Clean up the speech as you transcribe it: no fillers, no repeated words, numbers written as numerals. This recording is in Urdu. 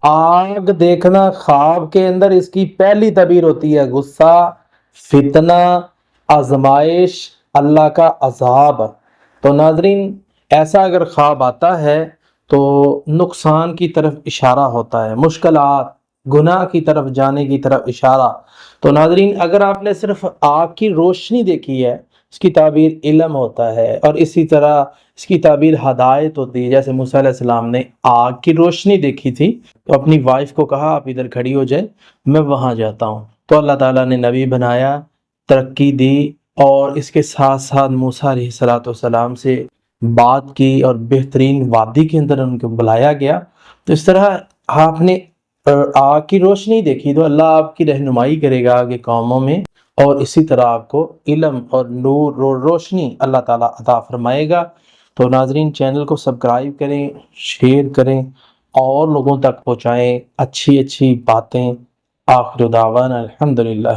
آگ دیکھنا خواب کے اندر اس کی پہلی تعبیر ہوتی ہے غصہ، فتنہ، آزمائش، اللہ کا عذاب۔ تو ناظرین ایسا اگر خواب آتا ہے تو نقصان کی طرف اشارہ ہوتا ہے، مشکلات، گناہ کی طرف جانے کی طرف اشارہ۔ تو ناظرین اگر آپ نے صرف آگ کی روشنی دیکھی ہے، اس کی تعبیر علم ہوتا ہے، اور اسی طرح اس کی تعبیر ہدایت ہوتی ہے۔ جیسے موسیٰ علیہ السلام نے آگ کی روشنی دیکھی تھی تو اپنی وائف کو کہا آپ ادھر کھڑی ہو جائے، میں وہاں جاتا ہوں۔ تو اللہ تعالیٰ نے نبی بنایا، ترقی دی، اور اس کے ساتھ ساتھ موسیٰ علیہ السلام سے بات کی، اور بہترین وادی کے اندر ان کو بلایا گیا۔ تو اس طرح آپ نے آگ کی روشنی دیکھی تو اللہ آپ کی رہنمائی کرے گا آگے قوموں میں، اور اسی طرح آپ کو علم اور نور اور روشنی اللہ تعالیٰ عطا فرمائے گا۔ تو ناظرین چینل کو سبسکرائب کریں، شیئر کریں، اور لوگوں تک پہنچائیں اچھی اچھی باتیں۔ آخر دعوانا الحمدللہ۔